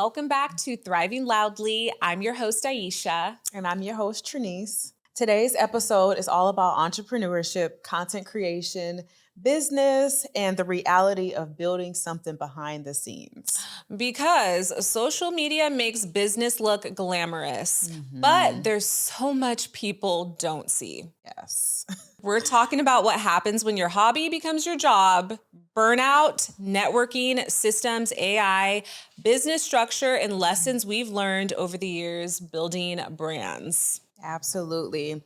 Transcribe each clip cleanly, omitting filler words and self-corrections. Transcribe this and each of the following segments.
Welcome back to Thriving Loudly. I'm your host, Aisha. And I'm your host, Trinice. Today's episode is all about entrepreneurship, content creation, business, and the reality of building something behind the scenes. Because social media makes business look glamorous, but there's so much people don't see. Yes. We're talking about what happens when your hobby becomes your job, burnout, networking, systems, AI, business structure, and lessons we've learned over the years building brands. Absolutely.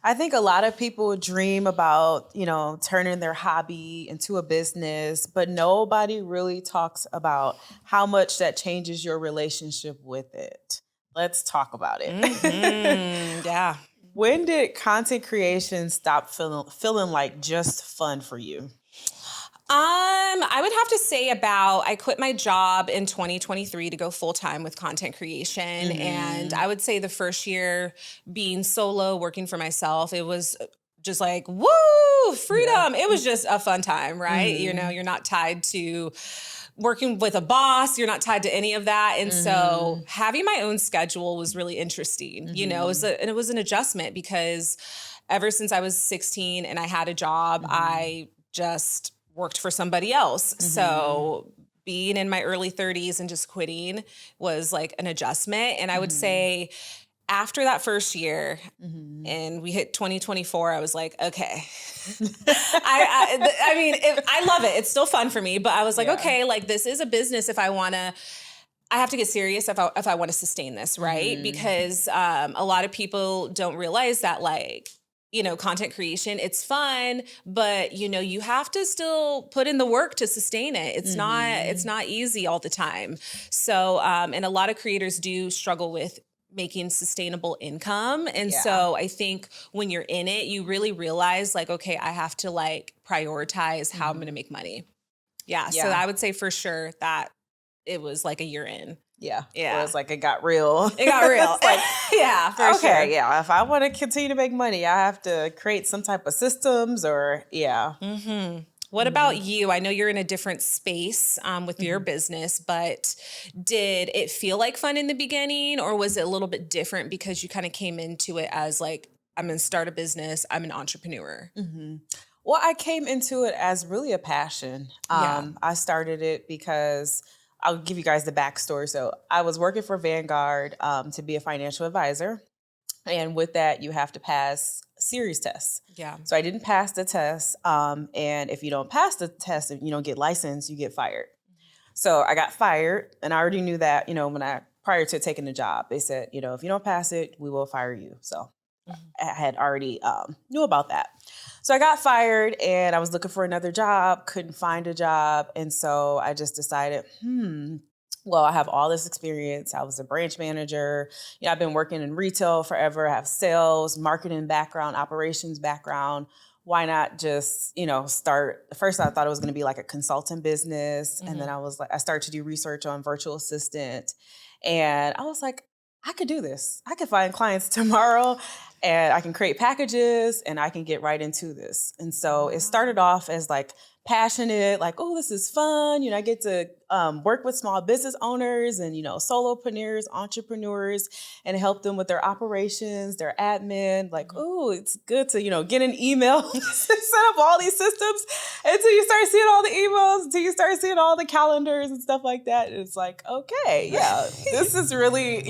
I think a lot of people dream about, turning their hobby into a business, but nobody really talks about how much that changes your relationship with it. Let's talk about it. Yeah. When did content creation stop feeling like just fun for you? I would have to say I quit my job in 2023 to go full time with content creation. And I would say the first year being solo, working for myself, it was just like, woo, freedom. It was just a fun time, right? You're not tied to working with a boss. You're not tied to any of that. And so having my own schedule was really interesting. It was an adjustment because ever since I was 16 and I had a job, I just worked for somebody else. So being in my early 30s and just quitting was like an adjustment. And I would say after that first year and we hit 2024, I was like, okay, I love it. It's still fun for me, but I was like, okay, like this is a business. I have to get serious if I want to sustain this, right? Because a lot of people don't realize that content creation, it's fun, but you have to still put in the work to sustain it. It's not easy all the time. So, and a lot of creators do struggle with making sustainable income. And so I think when you're in it, you really realize okay, I have to prioritize how I'm going to make money. Yeah. So I would say for sure that it was like a year in. Yeah. Yeah. It was like it got real. It got real. Yeah, for sure. Okay, yeah. If I want to continue to make money, I have to create some type of systems or, What about you? I know you're in a different space with your business, but did it feel like fun in the beginning or was it a little bit different because you kind of came into it as I'm going to start a business, I'm an entrepreneur? Well, I came into it as really a passion. I started it because I'll give you guys the backstory. So I was working for Vanguard to be a financial advisor. And with that, you have to pass series tests. Yeah. So I didn't pass the test. And if you don't pass the test, if you don't get licensed, you get fired. So I got fired. And I already knew that, prior to taking the job, they said, if you don't pass it, we will fire you. So I had already knew about that. So I got fired and I was looking for another job, couldn't find a job. And so I just decided, well, I have all this experience. I was a branch manager. I've been working in retail forever. I have sales, marketing background, operations background. Why not just, start? First, I thought it was going to be like a consulting business. And then I started to do research on virtual assistant. And I was like, I could do this. I could find clients tomorrow and I can create packages and I can get right into this. And so it started off as passionate, oh, this is fun. I get to work with small business owners and, solopreneurs, entrepreneurs, and help them with their operations, their admin. Oh, it's good to, get an email, set up all these systems until you start seeing all the emails, until you start seeing all the calendars and stuff like that. And it's okay, yeah, this is really,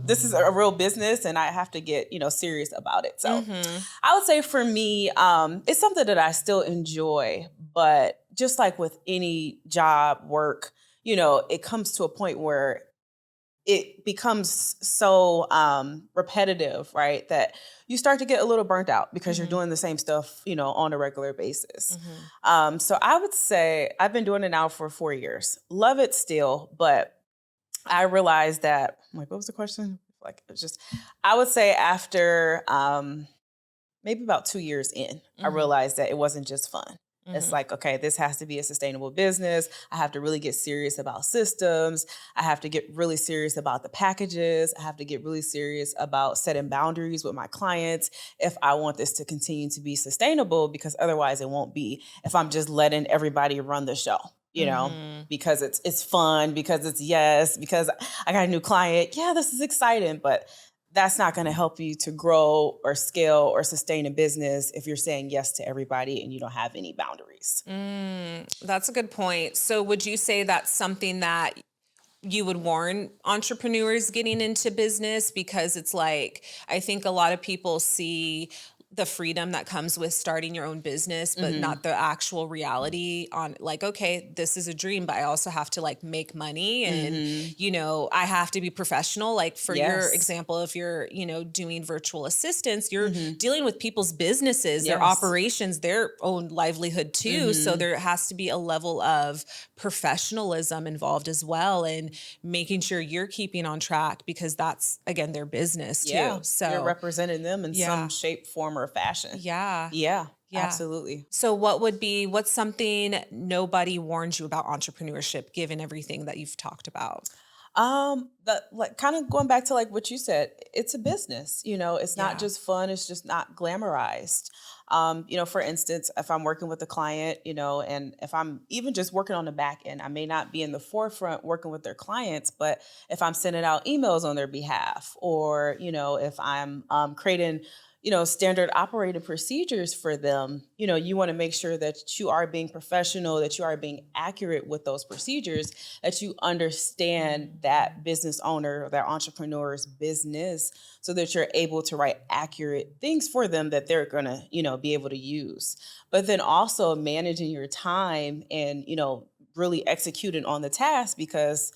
this is a real business and I have to get, serious about it. So I would say for me, it's something that I still enjoy, but just like with any job, work, it comes to a point where it becomes so repetitive, right? That you start to get a little burnt out because you're doing the same stuff, on a regular basis. So I would say I've been doing it now for 4 years. Love it still, but I realized that, what was the question? I would say after maybe about 2 years in, I realized that it wasn't just fun. It's okay, this has to be a sustainable business. I have to really get serious about systems. I have to get really serious about the packages. I have to get really serious about setting boundaries with my clients if I want this to continue to be sustainable, because otherwise it won't be if I'm just letting everybody run the show. Mhm. because it's fun, because it's yes, because I got a new client. Yeah, this is exciting, but that's not going to help you to grow or scale or sustain a business if you're saying yes to everybody and you don't have any boundaries. That's a good point. So would you say that's something that you would warn entrepreneurs getting into business? Because it's like, I think a lot of people see the freedom that comes with starting your own business, but Hmm. not the actual reality on like, okay, this is a dream, but I also have to like make money and, Hmm. I have to be professional. Like for your Yes. example, if you're, doing virtual assistants, you're Hmm. dealing with people's businesses, their Yes. operations, their own livelihood too. So Hmm. there has to be a level of professionalism involved as well. And making sure you're keeping on track because that's again their business too. Yeah. You're So, representing them in some yeah. shape, form, or fashion. Yeah. Yeah, Yeah. absolutely. So what's something nobody warned you about entrepreneurship given everything that you've talked about? That like kind of going back to like what you said, it's a business, it's not Yeah. just fun, it's just not glamorized. For instance, if I'm working with a client, and if I'm even just working on the back end, I may not be in the forefront working with their clients, but if I'm sending out emails on their behalf, or, if I'm creating standard operating procedures for them, you want to make sure that you are being professional, that you are being accurate with those procedures, that you understand that business owner or that entrepreneur's business so that you're able to write accurate things for them that they're going to, be able to use. But then also managing your time and, really executing on the task because,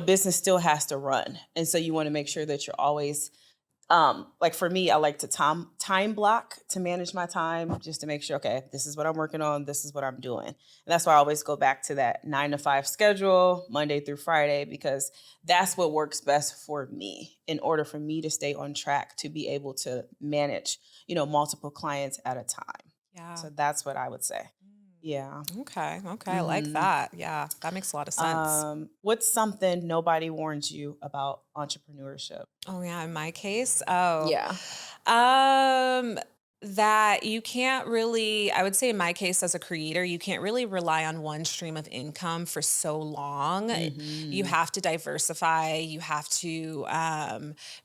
business still has to run. And so you want to make sure that you're always like for me, I like to time block to manage my time just to make sure, okay, this is what I'm working on, this is what I'm doing. And that's why I always go back to that 9 to 5 schedule, Monday through Friday, because that's what works best for me in order for me to stay on track to be able to manage, multiple clients at a time. Yeah. So that's what I would say. Yeah. Okay. Okay. I like Hmm. that. Yeah. That makes a lot of sense. What's something nobody warned you about entrepreneurship? Oh yeah, in my case. Oh. Yeah. Um that you can't really, I would say in my case as a creator, you can't really rely on one stream of income for so long. You Hmm. have to diversify. You have to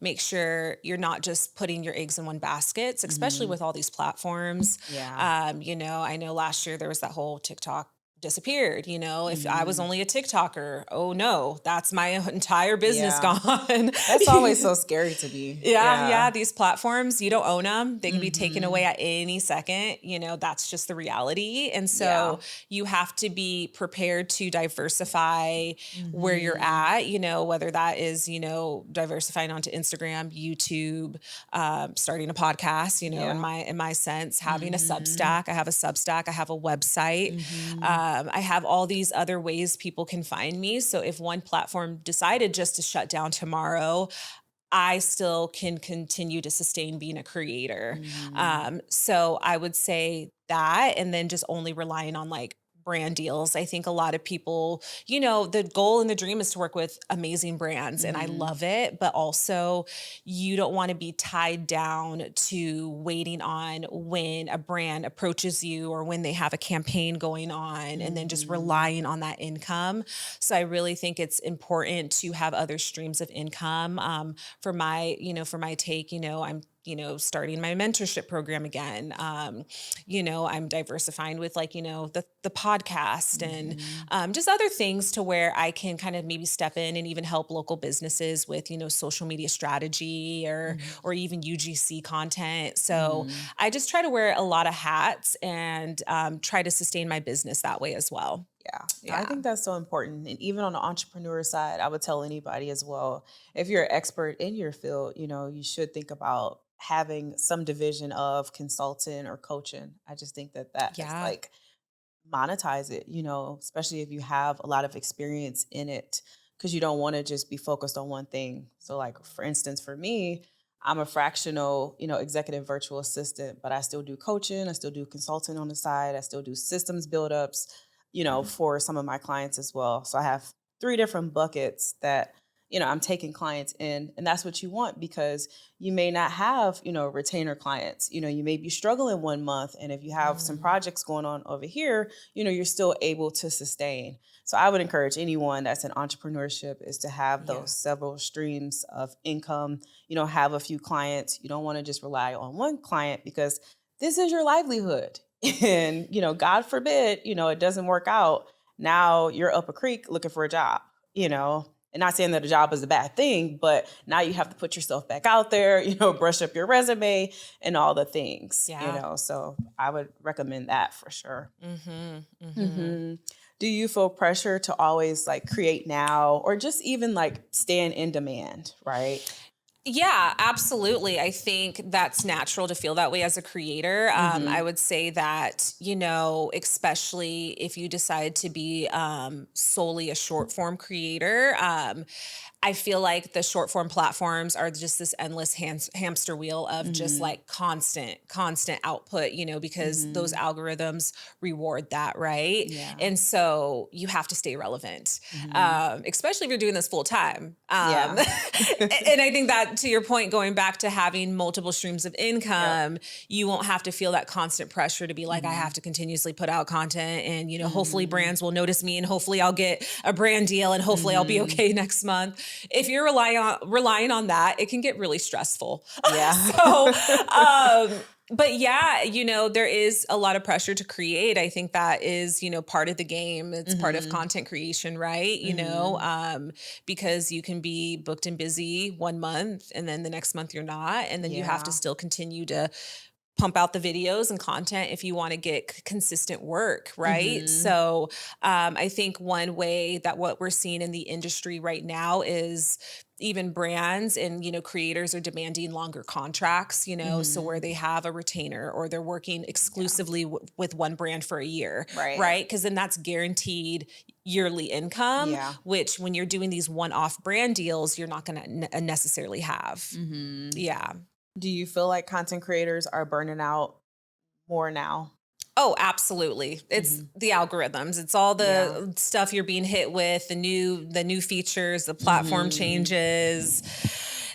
make sure you're not just putting your eggs in one basket, especially Hmm. with all these platforms. Yeah. I know last year there was that whole TikTok disappeared. If I was Mhm. only a TikToker, oh no, that's my entire business Yeah. gone. That's always so scary to me. Yeah, Yeah. yeah, these platforms, you don't own them. They can be taken away Mhm. at any second. That's just the reality. And Yeah. so you have to be prepared to diversify where you're Mhm. at, whether that is, diversifying onto Instagram, YouTube, starting a podcast, in Yeah. my sense, having a Mhm. Substack. I have a Substack, I have a website. Mhm. I have all these other ways people can find me. So if one platform decided just to shut down tomorrow, I still can continue to sustain being a creator. Mhm. So I would say that, and then just only relying on like brand deals. I think a lot of people, the goal and the dream is to work with amazing brands, and I Mhm. love it. But also, you don't want to be tied down to waiting on when a brand approaches you or when they have a campaign going on, and then just Mhm. relying on that income. So I really think it's important to have other streams of income. For my take, I'm starting my mentorship program again. I'm diversifying with like, the podcast and Mhm. just other things to where I can kind of maybe step in and even help local businesses with, social media strategy Mhm. or even UGC content. So Mhm. I just try to wear a lot of hats and try to sustain my business that way as well. Yeah, I Yeah. think that's so important. And even on the entrepreneur side, I would tell anybody as well, if you're an expert in your field, you should think about having some division of consulting or coaching. I just think that is Yeah. like monetize it, especially if you have a lot of experience in it, because you don't want to just be focused on one thing. So, like, for instance, for me, I'm a fractional, executive virtual assistant, but I still do coaching, I still do consulting on the side, I still do systems buildups, for some of my clients as well. So I have three different buckets that, I'm taking clients in, and that's what you want, because you may not have, retainer clients. You may be struggling one month, and if you have some projects going on over here, you're still able to sustain. So I would encourage anyone that's in entrepreneurship is to have those several streams of income, have a few clients. You don't want to just rely on one client, because this is your livelihood. And, God forbid, it doesn't work out. Now you're up a creek looking for a job, and not saying that a job is a bad thing, but now you have to put yourself back out there, brush up your resume and all the things, so I would recommend that for sure. Do you feel pressure to always like create now, or just even like stand in demand, right? Yeah, absolutely. I think that's natural to feel that way as a creator. I would say that, especially if you decide to be solely a short form creator, I feel like the short form platforms are just this endless hamster wheel of just like constant output, because those algorithms reward that, right? Yeah. And so you have to stay relevant, especially if you're doing this full time. Yeah. And I think that, to your point, going back to having multiple streams of income, you won't have to feel that constant pressure to be like, I have to continuously put out content, and, hopefully brands will notice me, and hopefully I'll get a brand deal, and hopefully I'll be okay next month. If you're relying on that, it can get really stressful. Yeah. But yeah, there is a lot of pressure to create. I think that is, part of the game. It's part of content creation, right? Because you can be booked and busy one month, and then the next month you're not. And then you have to still continue to pump out the videos and content if you want to get consistent work, right? So I think one way that what we're seeing in the industry right now is even brands and, creators are demanding longer contracts, so where they have a retainer or they're working exclusively with one brand for a year, right? Because then that's guaranteed yearly income, which when you're doing these one-off brand deals, you're not going to necessarily have. Yeah. Do you feel like content creators are burning out more now? Oh, absolutely. It's the algorithms. It's all the stuff you're being hit with, the new features, the platform changes,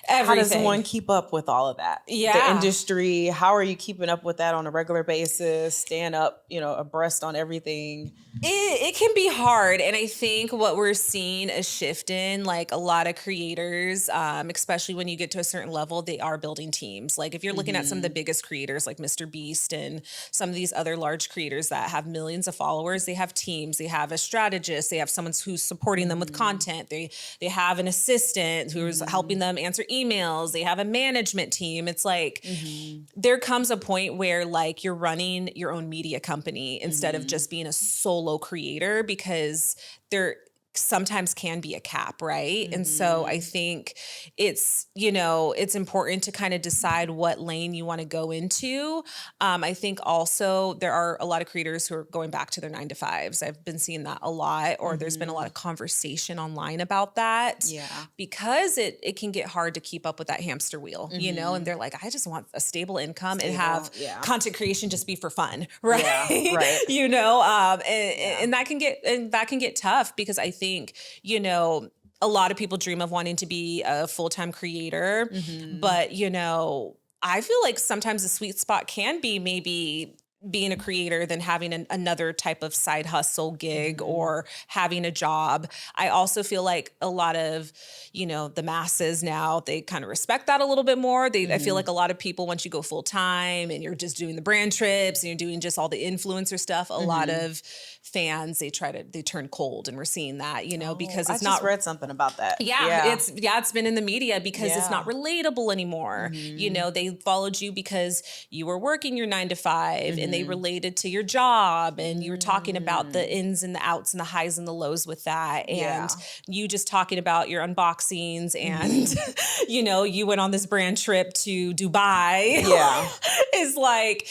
everything. How does one keep up with all of that? Yeah. The industry, how are you keeping up with that on a regular basis? Staying up, abreast on everything? It can be hard. And I think what we're seeing a shift in, like a lot of creators, especially when you get to a certain level, they are building teams. Like if you're looking at some of the biggest creators like Mr. Beast and some of these other large creators that have millions of followers, they have teams, they have a strategist, they have someone who's supporting them with content. They have an assistant who's helping them answer emails. They have a management team. It's like there comes a point where like you're running your own media company instead of just being a solo creator, because there sometimes can be a cap, right? And so I think it's, it's important to kind of decide what lane you want to go into. I think also there are a lot of creators who are going back to their 9-to-5s. I've been seeing that a lot, or there's been a lot of conversation online about that. Yeah. Because it can get hard to keep up with that hamster wheel, and they're like, I just want a stable income and have content creation just be for fun, right? Yeah, right. And that can get tough, because I think, a lot of people dream of wanting to be a full-time creator, but, I feel like sometimes the sweet spot can be maybe being a creator than having another type of side hustle gig or having a job. I also feel like a lot of, the masses now, they kind of respect that a little bit more. I feel like a lot of people, once you go full time and you're just doing the brand trips and you're doing just all the influencer stuff, a lot of fans, they turn cold, and we're seeing that, because it's not. I just read something about that. Yeah. It's been in the media because it's not relatable anymore. They followed you because you were working your 9-to-5 and they related to your job, and you were talking about the ins and the outs and the highs and the lows with that. And you just talking about your unboxings and, you went on this brand trip to Dubai. Yeah. Is like,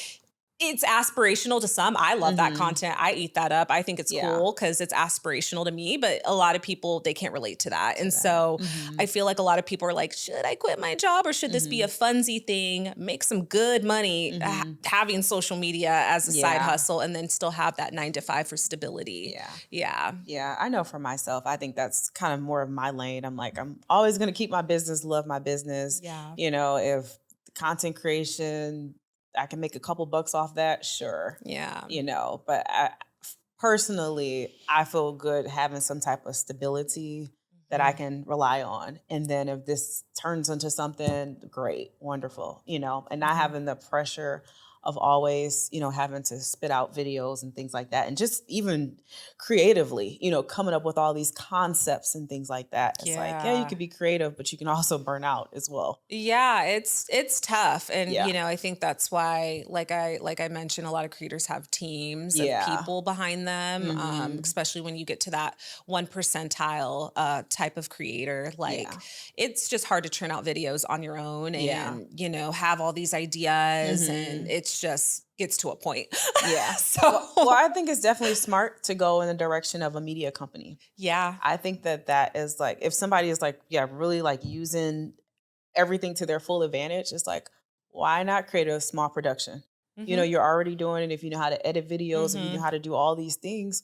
it's aspirational to some. I love that Mm-hmm. content. I eat that up. I think it's Yeah. cool because it's aspirational to me, but a lot of people, they can't relate to that. To And that. so Mm-hmm. I feel like a lot of people are like, should I quit my job or should this be Mm-hmm. a funsy thing, make some good money, Mm-hmm. having social media as a side Yeah. hustle and then still have that 9 to 5 for stability? Yeah. Yeah. Yeah, I know for myself, I think that's kind of more of my lane. I'm like, I'm always going to keep my business, love my business. Yeah. If content creation, I can make a couple bucks off that, sure. Yeah. But personally, I feel good having some type of stability that I Mhm. can rely on. And then if this turns into something great, wonderful, and not Mhm. having the pressure of always, having to spit out videos and things like that. And just even creatively, coming up with all these concepts and things like that. It's like, yeah, you Yeah. could be creative, but you can also burn out as well. Yeah, it's tough. And Yeah. I think that's why like I mentioned a lot of creators have teams of Yeah. people behind them, Hmm. especially when you get to that 1 percentile type of creator. Like Yeah. it's just hard to churn out videos on your own Yeah. and have all these ideas and Hmm. it's just gets to a point. Yeah. Well, So I think it's definitely smart to go in the direction of a media company. yeah. I think that is like, if somebody is like, yeah, really like using everything to their full advantage, it's like, why not create a small production? Hmm. You're already doing it. If you know how to edit videos, if you know Hmm. how to do all these things,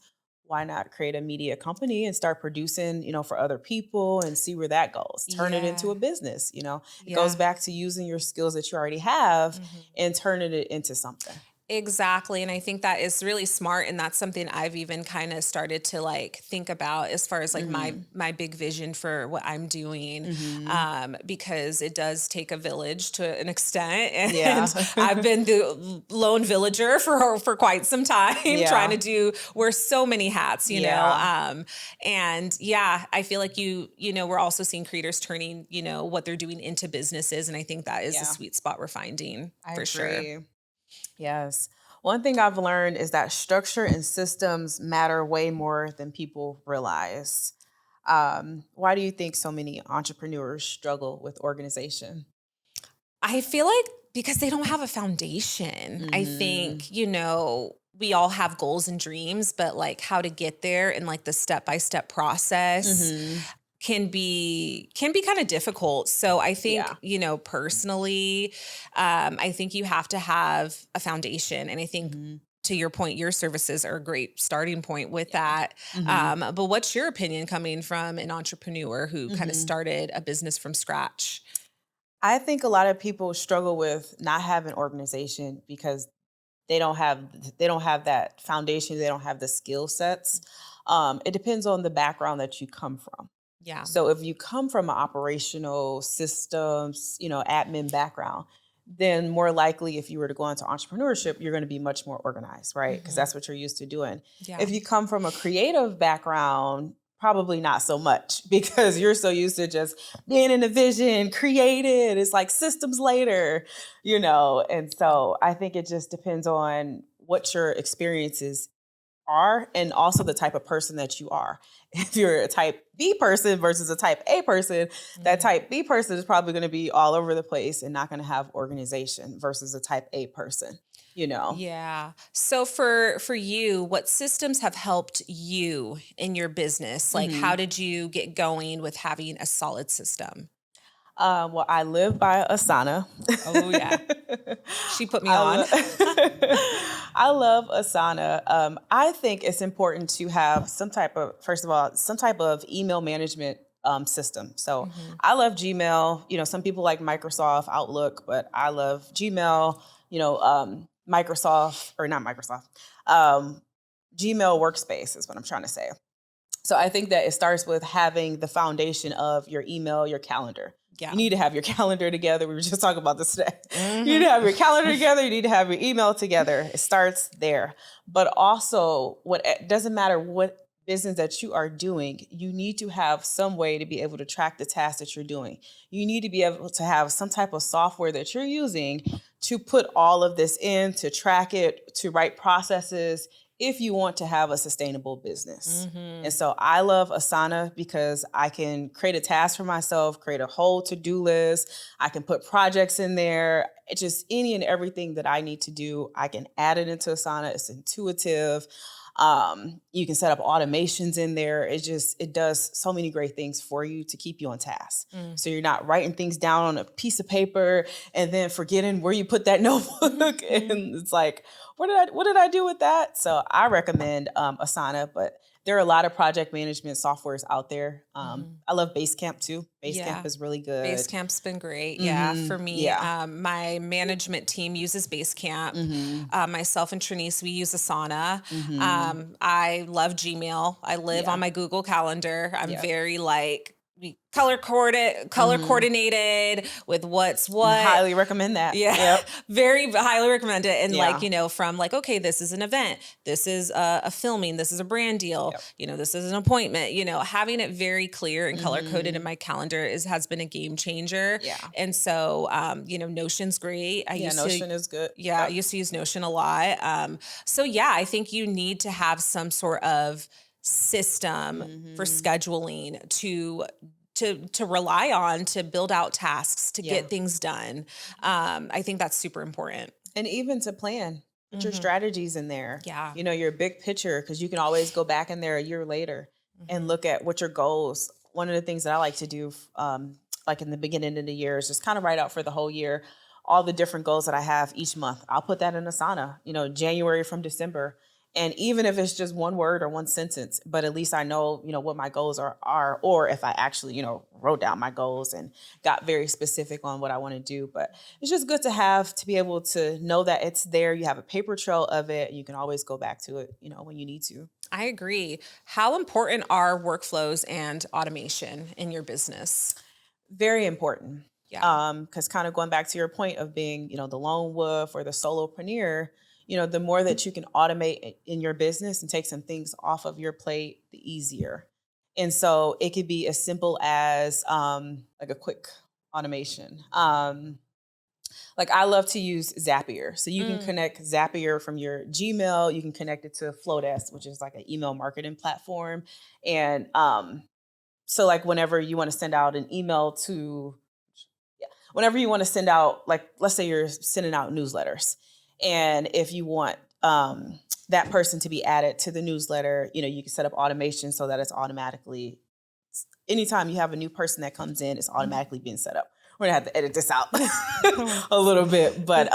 why not create a media company and start producing, for other people and see where that goes? Turn it into Yeah. a business, It goes Yeah. back to using your skills that you already have Mhm. and turning it into something. Exactly. And I think that is really smart. And that's something I've even kind of started to like think about as far as like my Mhm. my big vision for what I'm doing. Mhm. Because it does take a village to an extent. And Yeah. I've been the lone villager for quite some time, trying Yeah. to wear so many hats, Yeah. and yeah, I feel like we're also seeing creators turning, what they're doing into businesses. And I think that is the Yeah. sweet spot we're finding I for sure. agree. Yes. One thing I've learned is that structure and systems matter way more than people realize. Why do you think so many entrepreneurs struggle with organization? I feel like because they don't have a foundation. I Hmm. think, we all have goals and dreams, but like how to get there and like the step-by-step process Hmm. can be kind of difficult. So I think, Yeah. personally, I think you have to have a foundation. And I think Hmm. to your point, your services are a great starting point with Yeah. that. Hmm. But what's your opinion coming from an entrepreneur who kind of Hmm. started a business from scratch? I think a lot of people struggle with not having organization because they don't have that foundation. They don't have the skill sets. It depends on the background that you come from. Yeah. So if you come from an operational systems, admin background, then more likely if you were to go into entrepreneurship, you're going to be much more organized, right? Because Hmm. that's what you're used to doing. Yeah. If you come from a creative background, probably not so much because you're so used to just being in a vision, created. It's like systems later. And so I think it just depends on what your experiences are and also the type of person that you are. If you're a type B person versus a type A person, that Mhm. type B person is probably going to be all over the place and not going to have organization versus a type A person. Yeah. So for you, what systems have helped you in your business? Like how Hmm. did you get going with having a solid system? Well, I live by Asana. Oh yeah. She put me I, on. lo- I love Asana. I think it's important to have first of all, some type of email management system. So Mhm. I love Gmail. Some people like Microsoft Outlook, but I love Gmail. Microsoft or not Microsoft. Um, Gmail Workspace is what I'm trying to say. So I think that it starts with having the foundation of your email, your calendar. You Yeah. need to have your calendar together. We were just talking about this today. You need Mhm. to have your calendar together. You need to have your email together. It starts there. But also, what it doesn't matter what business that you are doing, you need to have some way to be able to track the tasks that you're doing. You need to be able to have some type of software that you're using to put all of this in, to track it, to write processes if you want to have a sustainable business. And so I love Asana because I can create a task for myself, create a whole to-do list. I can put projects in there. It's just any and everything that I need to do, I can add it into Asana. It's intuitive. You can set up automations in there. It does so many great things for you to keep you on task. So you're not writing things down on a piece of paper and then forgetting where you put that notebook. And it's like, what did I do with that? So I recommend Asana, but there are a lot of project management softwares out there. I love Basecamp too. Basecamp is really good. Basecamp's been great. Yeah, for me, Yeah. my management team uses Basecamp. Myself and Trinice, we use Asana. I love Gmail. I live on my Google Calendar. I'm very like we color coordinated with what's what. Highly recommend that. Yeah, Yep. very highly recommend it. And Yeah. like, from like, okay, this is an event, this is a filming, this is a brand deal, this is an appointment, having it very clear and color coded in my calendar has been a game changer. Yeah. And so, Notion's great. Notion is good. I used to use Notion a lot. So yeah, I think you need to have some sort of system for scheduling to rely on to build out tasks, to get things done. I think that's super important. And even to plan, put your strategies in there. Yeah. Your big picture, because you can always go back in there a year later and look at what your goals. One of the things that I like to do, like in the beginning of the year, is just kind of write out for the whole year all the different goals that I have each month. I'll put that in Asana, January from December. And even if it's just one word or one sentence, but at least I know, what my goals are, or if I actually, wrote down my goals and got very specific on what I want to do. But it's just good to be able to know that it's there. You have a paper trail of it. And you can always go back to it, when you need to. I agree. How important are workflows and automation in your business? Very important. Yeah. Because kind of going back to your point of being, the lone wolf or the solopreneur, the more that you can automate in your business and take some things off of your plate, the easier. And so it could be as simple as like a quick automation. Like I love to use Zapier. So you can connect Zapier from your Gmail. You can connect it to Flowdesk, which is like an email marketing platform. And so like whenever you want to send out an email whenever you want to send out, like, let's say you're sending out newsletters. And if you want that person to be added to the newsletter, you can set up automation so that it's automatically, anytime you have a new person that comes in, it's automatically being set up. We're going to have to edit this out a little bit. But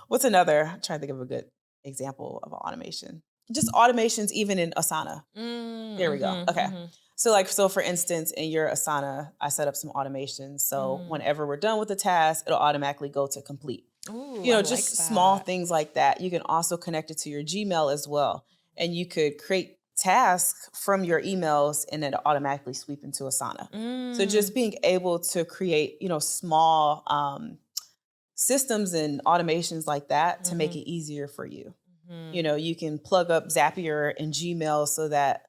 what's another? I'm trying to think of a good example of automation. Just automations even in Asana. There we go. Okay. So for instance, in your Asana, I set up some automations. So whenever we're done with the task, it'll automatically go to complete. Ooh, Just like small that. things like that. You can also connect it to your Gmail as well. And you could create tasks from your emails and then automatically sweep into Asana. So just being able to create, small systems and automations like that to make it easier for you. You can plug up Zapier and Gmail so that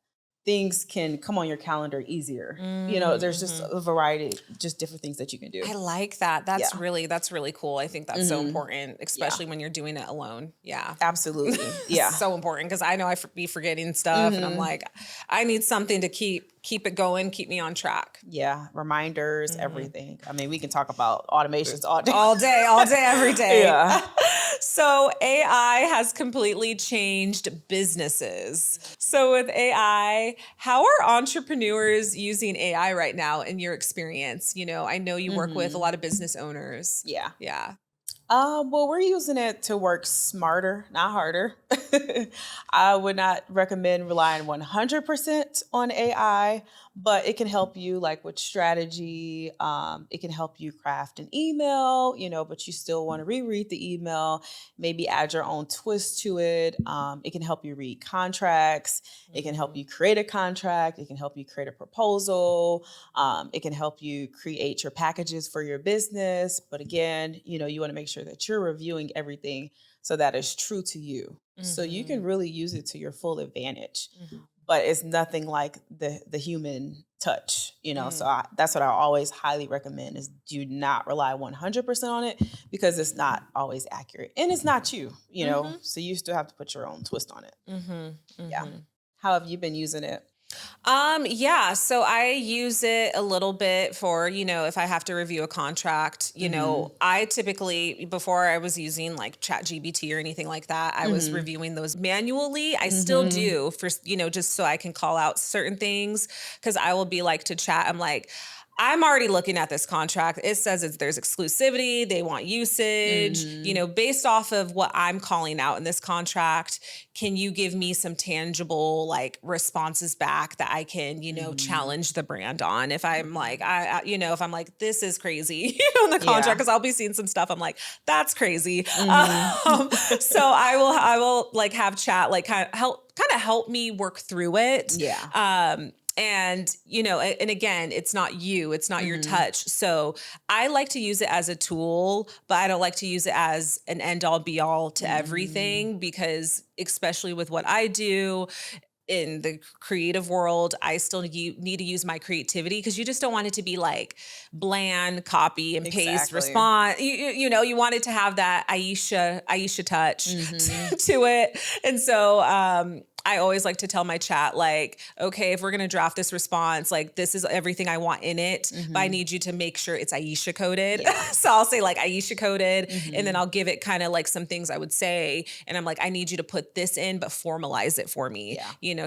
things can come on your calendar easier. There's just a variety, just different things that you can do. I like that. That's really cool. I think that's so important, especially when you're doing it alone. Yeah. Absolutely. Yeah. So important because I know be forgetting stuff and I'm like, I need something to keep it going, keep me on track. Yeah. Reminders, everything. I mean, we can talk about automations all day. All day, every day. Yeah. So AI has completely changed businesses. So with AI, how are entrepreneurs using AI right now in your experience? I know you work with a lot of business owners. Yeah. Yeah. Well, we're using it to work smarter, not harder. I would not recommend relying 100% on AI, but it can help you like with strategy. It can help you craft an email, but you still want to reread the email, maybe add your own twist to it. It can help you read contracts. It can help you create a contract. It can help you create a proposal. It can help you create your packages for your business. But again, you want to make sure that you're reviewing everything so that it's true to you. So you can really use it to your full advantage. But it's nothing like the human touch, so that's what I always highly recommend is do not rely 100% on it because it's not always accurate and it's not you, so you still have to put your own twist on it. Yeah. How have you been using it? Yeah, so I use it a little bit for, if I have to review a contract, I typically, before I was using like ChatGPT or anything like that, I was reviewing those manually. I still do for, just so I can call out certain things because I will be like to chat. I'm like, I'm already looking at this contract. It says there's exclusivity. They want usage, based off of what I'm calling out in this contract. Can you give me some tangible like responses back that I can, challenge the brand on? If I'm like, if I'm like, this is crazy, in the contract, because I'll be seeing some stuff. I'm like, that's crazy. So I will like have chat, like kind of help me work through it. Yeah. And, and again, it's not you, it's not your touch. So I like to use it as a tool, but I don't like to use it as an end all be all to everything because especially with what I do in the creative world, I still need to use my creativity because you just don't want it to be like bland copy and paste response. You want it to have that Aisha touch to it. And so, I always like to tell my chat, like, okay, if we're going to draft this response, like this is everything I want in it, but I need you to make sure it's Aisha coded. Yeah. So I'll say like Aisha coded, and then I'll give it kind of like some things I would say. And I'm like, I need you to put this in, but formalize it for me,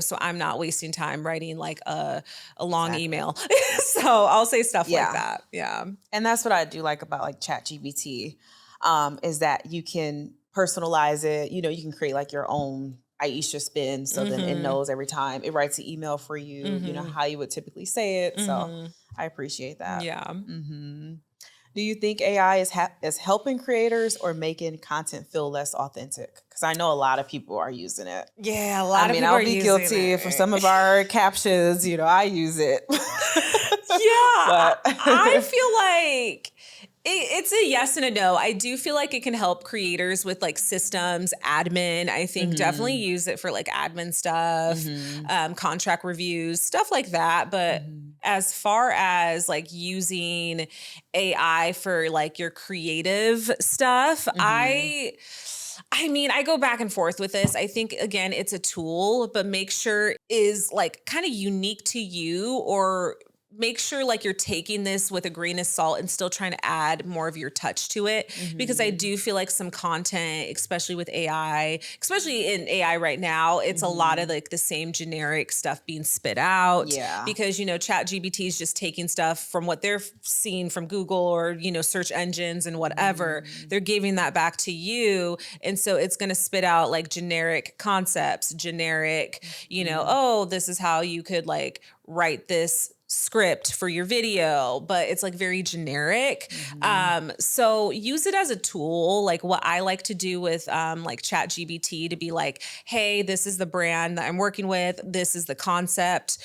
so I'm not wasting time writing like a long email. So I'll say stuff like that. Yeah. And that's what I do like about like ChatGPT, is that you can personalize it. You can create like your own Aisha spin. So then it knows every time it writes an email for you, how you would typically say it. So I appreciate that. Yeah. Do you think AI is helping creators or making content feel less authentic? Because I know a lot of people are using it. Yeah, a lot of people I'll are be using guilty it. for some of our captions. I use it. Yeah, I feel like it's a yes and a no. I do feel like it can help creators with like systems, admin. I think definitely use it for like admin stuff, contract reviews, stuff like that. But as far as like using AI for like your creative stuff, I mean, I go back and forth with this. I think, again, it's a tool, but make sure is like kind of unique to you, or make sure like you're taking this with a grain of salt and still trying to add more of your touch to it. Because I do feel like some content, especially with AI, especially in AI right now, it's a lot of like the same generic stuff being spit out. Yeah. Because, ChatGPT is just taking stuff from what they're seeing from Google or, search engines and whatever. They're giving that back to you. And so it's going to spit out like generic concepts, generic, oh, this is how you could like write this script for your video, but it's like very generic. So use it as a tool. Like what I like to do with like ChatGPT to be like, hey, this is the brand that I'm working with. This is the concept.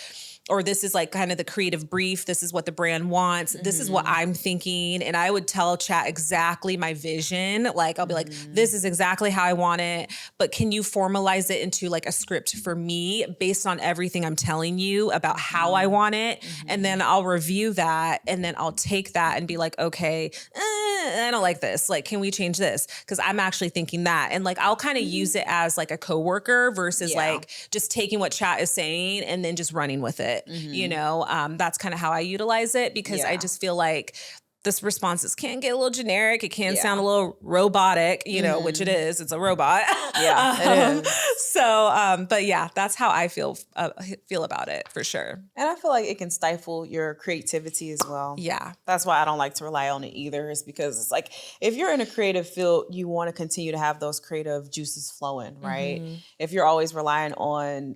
Or this is like kind of the creative brief. This is what the brand wants. This is what I'm thinking. And I would tell chat exactly my vision. Like I'll be like, this is exactly how I want it. But can you formalize it into like a script for me based on everything I'm telling you about how I want it? And then I'll review that. And then I'll take that and be like, okay, I don't like this. Like, can we change this? Because I'm actually thinking that. And like, I'll kind of use it as like a coworker versus like just taking what chat is saying and then just running with it. That's kind of how I utilize it because I just feel like this responses can get a little generic. It can sound a little robotic, which it is. It's a robot. Yeah, it is. So, but yeah, that's how I feel about it for sure. And I feel like it can stifle your creativity as well. Yeah. That's why I don't like to rely on it either. Is because it's like, if you're in a creative field, you want to continue to have those creative juices flowing, right? If you're always relying on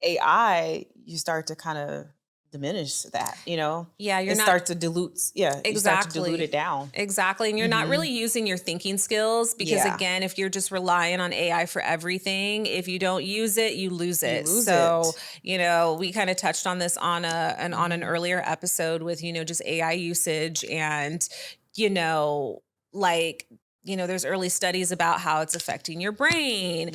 AI, you start to kind of diminish that, Yeah, you start to dilute it down. Exactly. And you're not really using your thinking skills because again, if you're just relying on AI for everything, if you don't use it, you lose it. We kind of touched on this on an earlier episode with, just AI usage and, like there's early studies about how it's affecting your brain,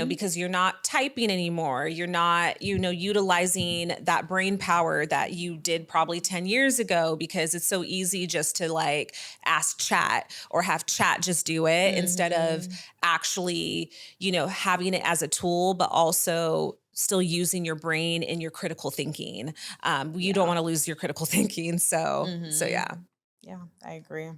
because you're not typing anymore. You're not, utilizing that brain power that you did probably 10 years ago, because it's so easy just to like ask chat or have chat just do it instead of actually, having it as a tool, but also still using your brain and your critical thinking. You don't want to lose your critical thinking. So yeah. Yeah, I agree.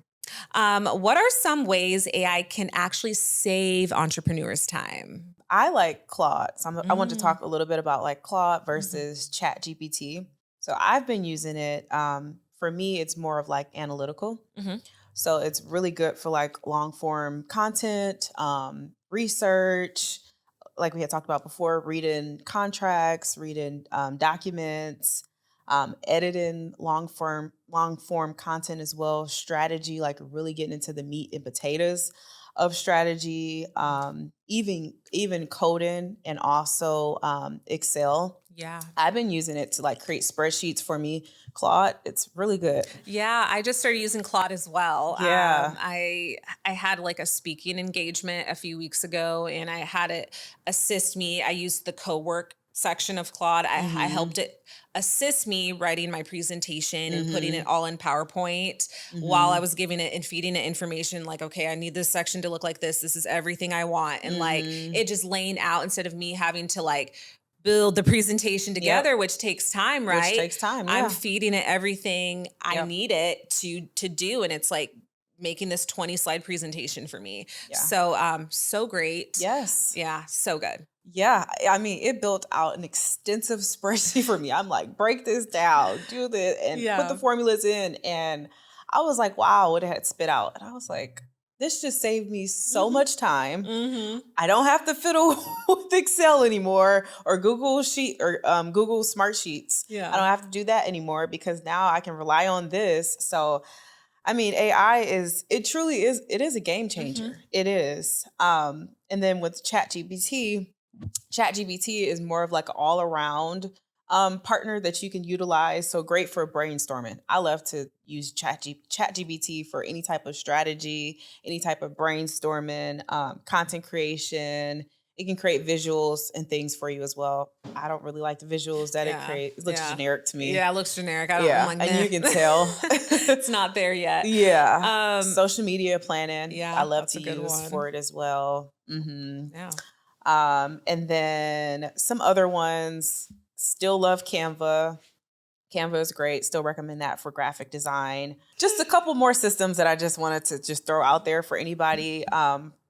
What are some ways AI can actually save entrepreneurs time? I like Claude. So I want to Mm. talk a little bit about like Claude versus ChatGPT. So I've been using it. For me, it's more of like analytical. Mm-hmm. So it's really good for like long form content, research, like we had talked about before, reading contracts, reading documents, editing long form content as well, strategy, like really getting into the meat and potatoes of strategy, even coding and also Excel. Yeah. I've been using it to like create spreadsheets for me. Claude, it's really good. Yeah, I just started using Claude as well. Yeah. I had like a speaking engagement a few weeks ago, and I had it assist me. I used the co-work section of Claude. I Mm-hmm. helped it assist me writing my presentation and putting Mm-hmm. it all in PowerPoint while I Mm-hmm. was giving it and feeding it information like, okay, I need this section to look like this. This is everything I want. And like Mm-hmm. it just laying out instead of me having to like build the presentation Yep. together, which takes time, Which right? takes time. I'm Yeah. feeding it everything I Yep. need it to do, and it's like making this 20 slide presentation for me. Yeah. So great. Yes. Yeah, so good. Yeah. I mean, it built out an extensive spreadsheet for me. I'm like, break this down, do this, and put the Yeah. formulas in. And I was like, wow, what it had spit out. And I was like, this just saved me so Mhm. much time. Mhm. I don't have to fiddle with Excel anymore or Google Sheet or Google Smart Sheets. I Yeah. don't have to do that anymore because now I can rely on this. So I mean, AI is, it truly is, it is a game Mhm. changer. It is. And then with ChatGPT is more of like an all around partner that you can utilize. So great for brainstorming. I love to use ChatGPT for any type of strategy, any type of brainstorming, content creation. It can create visuals and things for you as well. I don't really like the visuals that it Yeah. creates. It looks Yeah. generic to me. Yeah, it looks generic. I'm Yeah, like, and meh. you can tell. It's not there yet. Yeah. Um, Social media planning, I yeah, love that's to a good use one. for it as well. Yeah. And then some other ones, still love Canva. Canva is great. Still recommend that for graphic design. Just a couple more systems that I just wanted to just throw out there for anybody.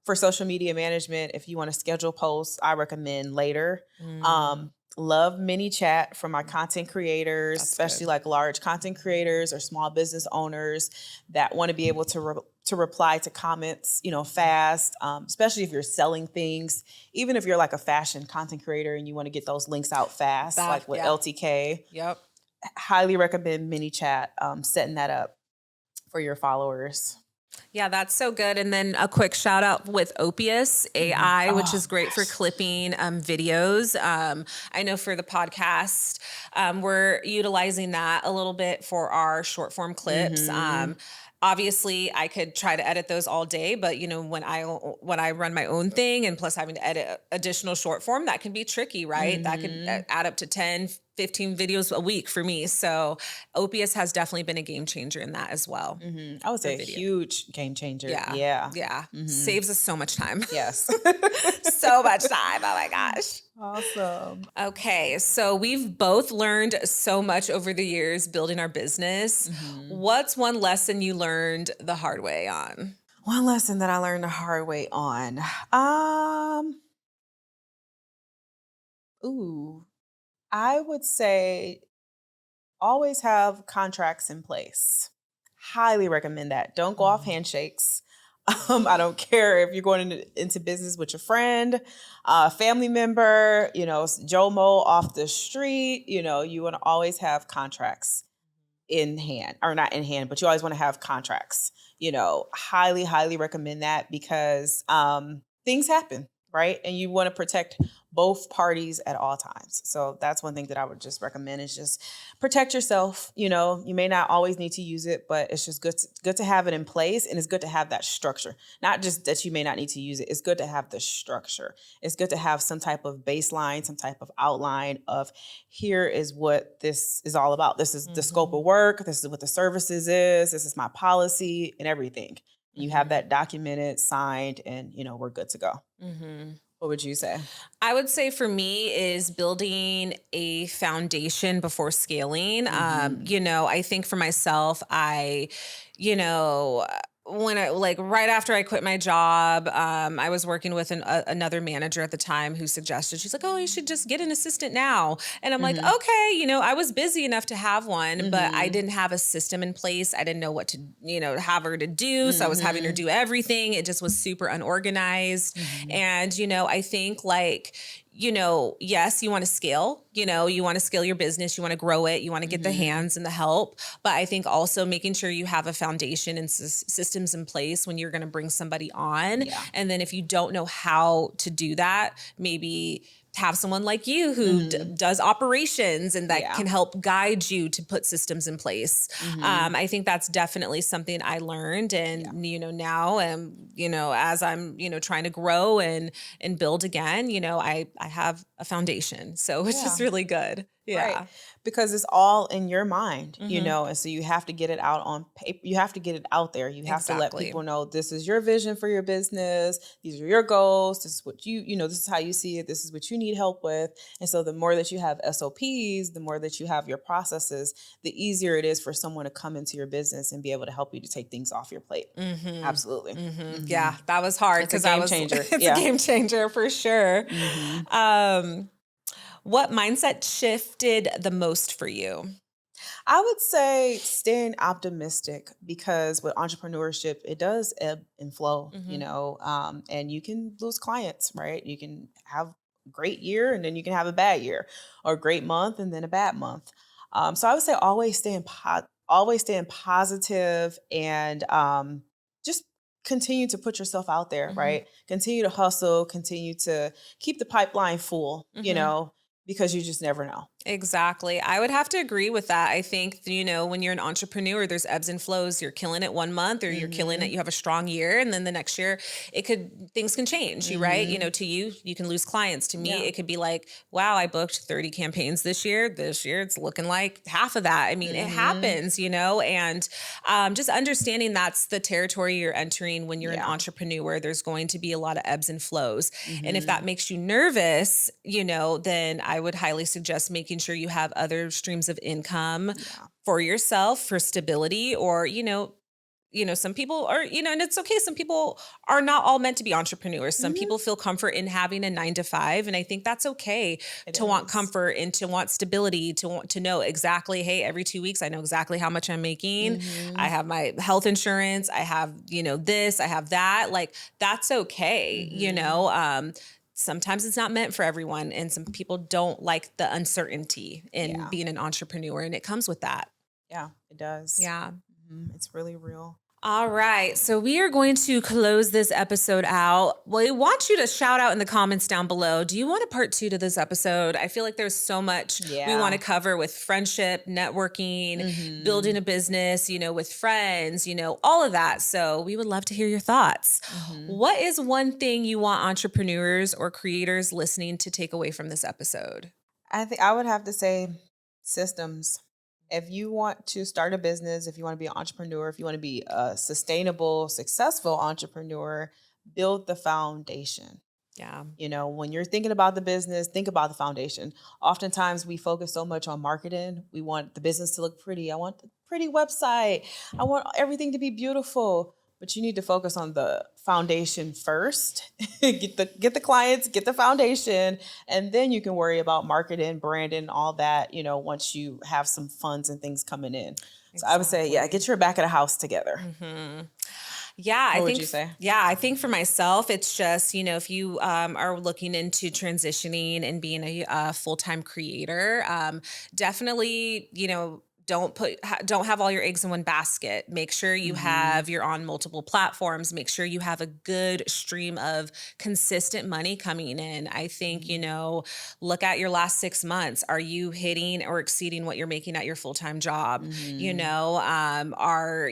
For social media management, if you want to schedule posts, I recommend Later. Mm, Love mini chat for my content creators, that's especially good. like large content creators or small business owners that want to be able to to reply to comments, fast. Especially if you're selling things, even if you're like a fashion content creator and you want to get those links out fast, That, like with yeah. LTK. Yep. Highly recommend mini chat, setting that up for your followers. Yeah, that's so good. And then a quick shout out with Opius AI, which Oh is great for gosh. clipping videos. I know for the podcast, we're utilizing that a little bit for our short form clips. Mm-hmm. Obviously, I could try to edit those all day, but when I run my own thing, and plus having to edit additional short form, that can be tricky, right? That could Mm-hmm. add up to 10, 15 videos a week for me. So Opius has definitely been a game changer in that as well Mm-hmm. I would for say a video. huge game changer. Yeah. Yeah. Yeah. Mm-hmm. Saves us so much time. Yes. So much time. Oh my gosh. Awesome. Okay. So we've both learned so much over the years building our business. Mm-hmm. What's one lesson you learned the hard way on? One lesson that I learned the hard way on. Um, ooh, I would say always have contracts in place. Highly recommend that. Don't go off Mm. handshakes. I don't care if you're going into business with your friend, family member, Jomo off the street. You want to always have contracts in hand, or not in hand, but you always want to have contracts. Highly, highly recommend that because things happen, right? And you want to protect both parties at all times. So that's one thing that I would just recommend is just protect yourself. You may not always need to use it, but it's just good to have it in place, and it's good to have that structure. Not just that you may not need to use it. It's good to have the structure. It's good to have some type of baseline, some type of outline of here is what this is all about. This is the scope Mhm. of work. This is what the services is. This is my policy and everything. You have Mhm. that documented, signed, and we're good to go. Mhm. What would you say? I would say for me is building a foundation before scaling. Mm-hmm. I think for myself, you know, when I like right after I quit my job, I was working with another manager at the time who suggested, she's like, "Oh, you should just get an assistant now." And I'm like, Mm-hmm. "Okay, I was busy enough to have one, but I Mm-hmm. didn't have a system in place. I didn't know what to, have her to do. So I was having her Mm-hmm. do everything. It just was super unorganized." Mm-hmm. And, I think like, yes, you want to scale, you want to scale your business, you want to grow it, you want to get the Mm-hmm. hands and the help. But I think also making sure you have a foundation and systems in place when you're going to bring somebody on. Yeah. And then if you don't know how to do that, maybe have someone like you who Mm-hmm. does operations and that Yeah. can help guide you to put systems in place. Mm-hmm. I think that's definitely something I learned, Yeah. and now, as I'm trying to grow and build again, I have a foundation, so which Yeah. is really good. Right. Yeah. Because it's all in your mind, Hmm. and so you have to get it out on paper. You have to get it out there. You have to let Exactly. people know this is your vision for your business. These are your goals. This is what this is how you see it. This is what you need help with. And so the more that you have SOPs, the more that you have your processes, the easier it is for someone to come into your business and be able to help you to take things off your plate. Hmm. Absolutely. Hmm. Hmm. Yeah, that was hard It's a because I game was. changer. It's a Yeah. game changer for sure. Hmm. Um, what mindset shifted the most for you? I would say staying optimistic because with entrepreneurship, it does ebb and flow, Hmm. and you can lose clients, right? You can have a great year and then you can have a bad year, or a great month and then a bad month. So I would say always staying positive, and just continue to put yourself out there, Hmm. right? Continue to hustle, continue to keep the pipeline full, Hmm. because you just never know. Exactly. I would have to agree with that. I think, when you're an entrepreneur, there's ebbs and flows. You're killing it one month or you're killing it. Hmm. You have a strong year. And then the next year, things can change, you right? Hmm. To you can lose clients. To me, Yeah. it could be like, wow, I booked 30 campaigns this year. This year, it's looking like half of that. I mean, it Mhm. happens, and just understanding that's the territory you're entering when you're an Yeah. entrepreneur. There's going to be a lot of ebbs and flows. And if that Mhm. makes you nervous, then I would highly suggest making sure you have other streams of income Yeah. for yourself for stability, or, some people are, and it's okay. Some people are not all meant to be entrepreneurs. Some Mhm. people feel comfort in having a 9 to 5. And I think that's okay It to want is. comfort and to want stability, to want to know exactly, hey, every 2 weeks, I know exactly how much I'm making. I Mhm. have my health insurance. I have, this, I have that. Like, that's okay. Mhm. Sometimes it's not meant for everyone. And some people don't like the uncertainty in Yeah. being an entrepreneur. And it comes with that. Yeah, it does. Yeah. It's really real. All right. So we are going to close this episode out. We want you to shout out in the comments down below. Do you want a part 2 to this episode? I feel like there's so much we want to Yeah. cover with friendship, networking, building Mhm. a business, with friends, all of that. So we would love to hear your thoughts. Mhm. What is one thing you want entrepreneurs or creators listening to take away from this episode? I think I would have to say systems. If you want to start a business, if you want to be an entrepreneur, if you want to be a sustainable, successful entrepreneur, build the foundation. Yeah. When you're thinking about the business, think about the foundation. Oftentimes we focus so much on marketing. We want the business to look pretty. I want the pretty website. I want everything to be beautiful. But you need to focus on the foundation first. get the clients, get the foundation, and then you can worry about marketing, branding, all that, once you have some funds and things coming in. So I would say, yeah, Exactly. get your back of the house together. Hmm. Yeah, What would you say? I think for myself, it's just, if you are looking into transitioning and being a full-time creator, definitely, don't have all your eggs in one basket. Make sure you you're on multiple platforms. Make sure you have a good stream of consistent money coming in. I think, look at your last 6 months. Are you hitting or exceeding what you're making at your full-time job? Are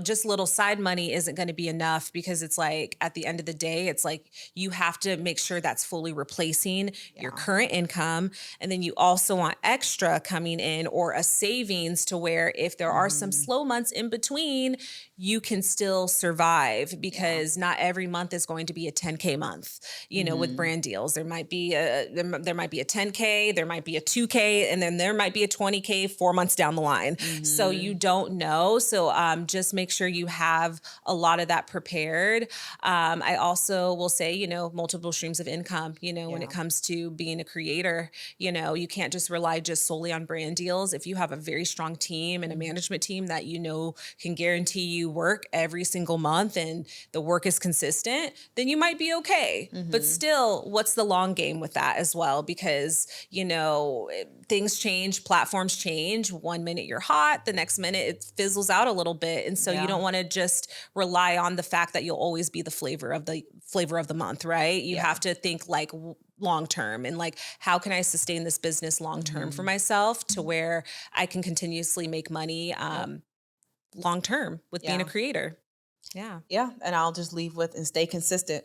just little side money isn't going to be enough, because it's like at the end of the day, it's like you have to make sure that's fully replacing your current income. And then you also want extra coming in, or a savings, to where if there are some slow months in between, you can still survive, because not every month is going to be a 10K month. With brand deals, there might be a 10K, there might be a 2K, and then there might be a 20K 4 months down the line. So you don't know. So just make sure you have a lot of that prepared. I also will say, multiple streams of income, when it comes to being a creator. You can't just rely just solely on brand deals. If you have a very strong team and a management team that can guarantee you work every single month, and the work is consistent, then you might be okay. But still, what's the long game with that as well? Because, things change, platforms change. One minute you're hot, the next minute it fizzles out a little bit. And so you don't want to just rely on the fact that you'll always be the flavor of the month, right? You have to think like long term, and like, how can I sustain this business long term for myself, to where I can continuously make money long term with being a creator. Yeah. Yeah. And I'll just leave with, and stay consistent.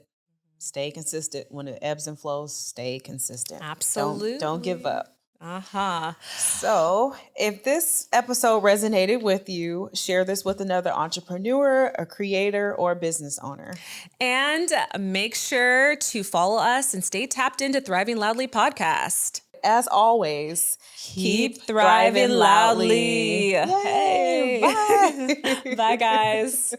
Stay consistent. When it ebbs and flows, stay consistent. Absolutely. Don't give up. Uh-huh. So if this episode resonated with you, share this with another entrepreneur, a creator, or business owner. And make sure to follow us and stay tapped into Thriving Loudly podcast. As always, keep thriving loudly. Yay, Hey. bye. Bye, guys.